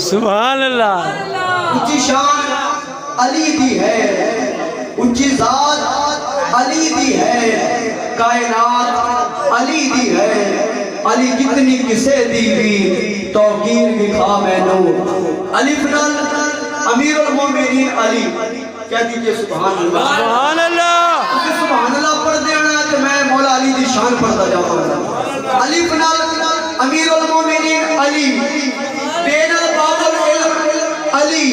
सुभान अल्लाह। ऊंची शान अली दी है, ऊंची जात अली दी है, कायनात अली दी है। अली कितनी किसे दी भी तौकीर दिखा मैनू। अलिफ नाल अमीरुल मोमिनीन अली कह दीजिए सुभान अल्लाह। सुभान अल्लाह। सुभान अल्लाह पढ़ देना तो मैं मौला अली दी शान पढ़ता जाऊंगा। अलिफ नाल अमीरुल मोमिनीन अली, बेनल बाबुल इल्म अली,